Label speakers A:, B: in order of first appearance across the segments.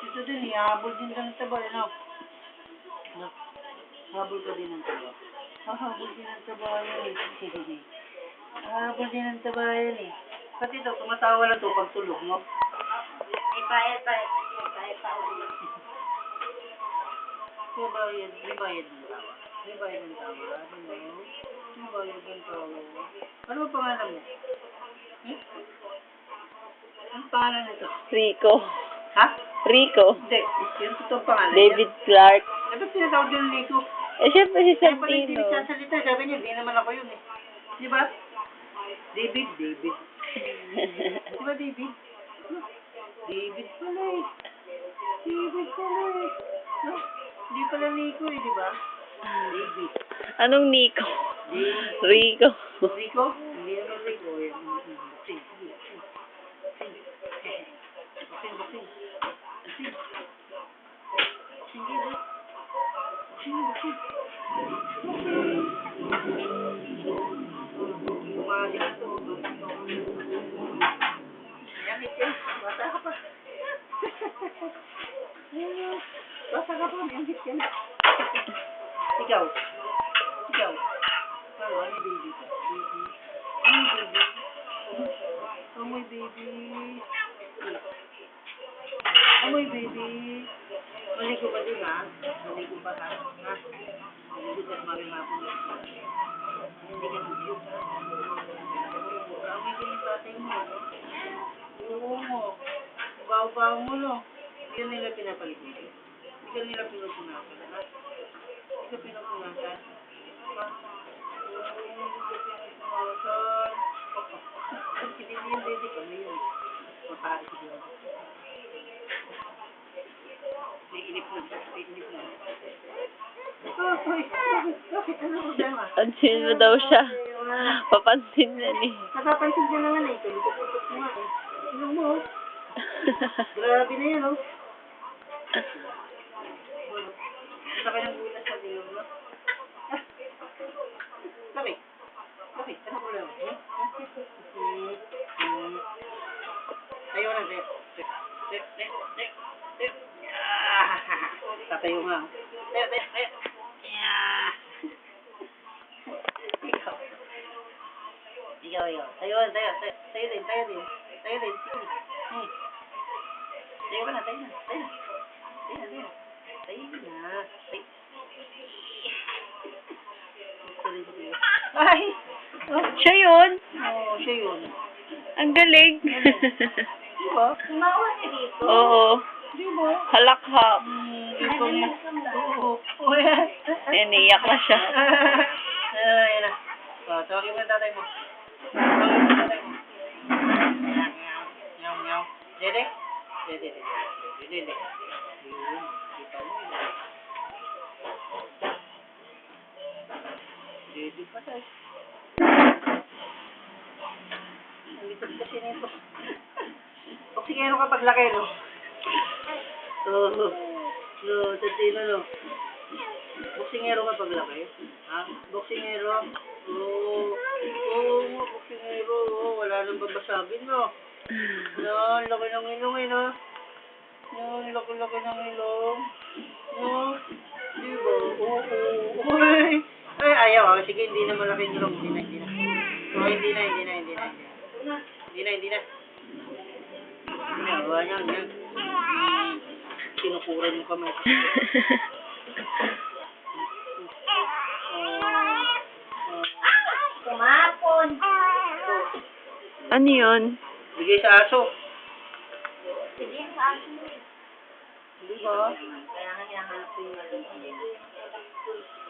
A: Ito din, ihabol din ka ng taba, ano? No? Habol ka din ng taba. Habol din ng taba yan eh. Habol din ng taba yan eh. Pati ito, tumatawa lang ito pag tulog, no?
B: May bayad pa. May bayad pa ulit.
A: May bayad ng tawa. May bayad ng tawa. Ano? May bayad ng tawa. Ano ang pangalan mo? Hmm? Anong pangalan nito?
C: Rico.
A: Ha?
C: Rico.
A: Hindi. Yung totoong pangalan.
C: David Clark.
A: Eh, ba't tinatawag yung Nico?
C: Eh, syempre si
A: Kaya pala hindi
C: Santino.
A: nagsasalita. Sabi niya, hindi naman ako yun eh. Di ba? David. Di ba David? David pala eh. David pala eh. No? Hindi pala Nico eh, di ba? David.
C: Anong Nico?
A: David.
C: Rico.
A: Rico? Hindi naman Rico eh. Boxing. Boxing. Bata ka pa. Bata ka pa, mayangit ka na. Ikaw. Ano, ano baby ka? Baby. Ano baby? Amoy baby. Amoy baby. Maligo ba din ha? Maligo ba ha? Ha? Maligo ka mami-mapon na. Hindi ka nag-view ha? Amoy din yung tatay mo, no? Oo mo. Baw-baw mo, no? Hindi ka nila pinapalitin. Hindi ka nila pinupunasan, ha? Hindi ka pinupunasan. Ha? Hindi ka pinupunasan. Hindi yung baby ka, may yun. Mapari siguro. May inip na. Bakit? Ano problema?
C: Pansin mo daw siya. Papansin na ni.
A: Napapansin ka naman eh. Tulikot-likot mo nga eh. Ano mo? Grabe na yan, oh. Ang laki ng bulas sa bilog, no? Bakit? Ano problema? Tayo na, Dep. Tatayo nga. Dep. Ikaw. Tayo din. Tayo ka na. Tayo na. Ay!
C: Siya yun.
A: Oo, siya yun.
C: Ang galing.
A: Diba?
B: Tumawa ni Rico.
C: Oo.
A: Diba?
C: Halakhak.
A: Ito niya. Oo.
C: Iyak na siya.
A: Ay, na. Tawagin mo yung tatay mo. Meow. Dede? Dede. Yun. Kita mo yun. Dede pa tayo. Ang likod kasi nito. Boksingero ka paglaki, no? Oo. No, tatino, no? Boksingero ka paglaki? Ha? Boksingero? Oo, boksingero. Wala nang babasagin, no? No, laki ng ilong, eh, no? No, laki ng ilong. No? Diba? Oo. Ay, ayaw. Sige, hindi na malaking ilong. Hindi na. Oh, hindi na. Yan. Kinukuran mo kamay.
B: Tumapon.
C: Ano yun?
A: Bigay sa aso.
B: Sige, saan?
A: Di ba?
B: Kaya nga hinahanap ko yung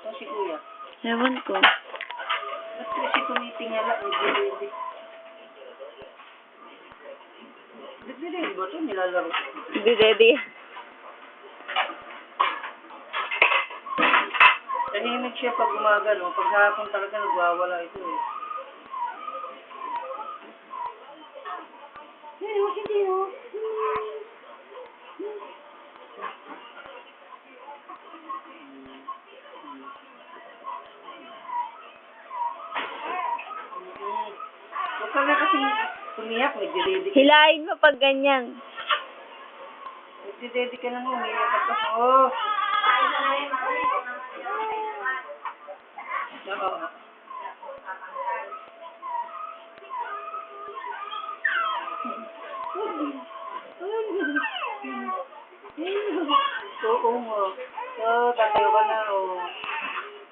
A: Ito si kuya.
C: Ewan ko.
A: Ba't kasi tumitingala? Bibili. Bibili ba ito? Nilalaro.
C: Hindi ready.
A: Tahimik siya pag umaga, no? Pag hapon talaga nagwawala ito, eh. Hindi, oh. Huwag ka na kasi umiyak, nagdididik.
C: Hilahin mo pag ganyan.
A: Magdidedi ka na mo, may ka pa. Oh.
B: Kain ka na rin, mami.
A: Oo. Oo mo. So, tatayo ka na, o.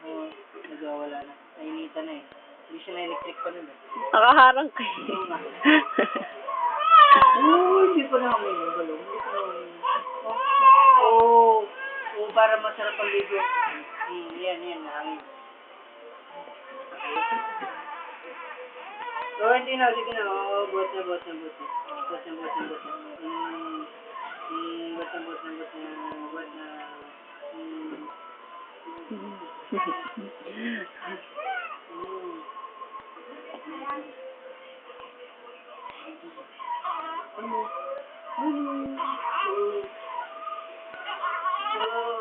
A: Oh, nagwawala na. Nainitan na eh. Hindi siya na-electric pa nun eh.
C: Nakaharang kayo.
A: Oo nga. Hindi pa na kami yung balong. Hindi pa na kami. Oo, para masarap ang ligo. Yan, hangin. Oo, hindi na, sige na. Oo, buhat na. Buhat na. Buhat na.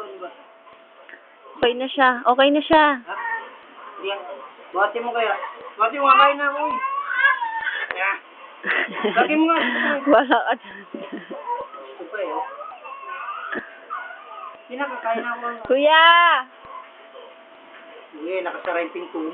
A: Ano ba?
C: Okay na siya. Okay na siya.
A: Ha? Yan. Buhati mo kaya. Buhati mo, kakain na ako eh. Yeah. Lagi mo nga.
C: Wala ka dyan.
A: Ito pa eh. Oh. Pinakakain na ako.
C: Kuya!
A: Uy, nakasara yung pinto mo.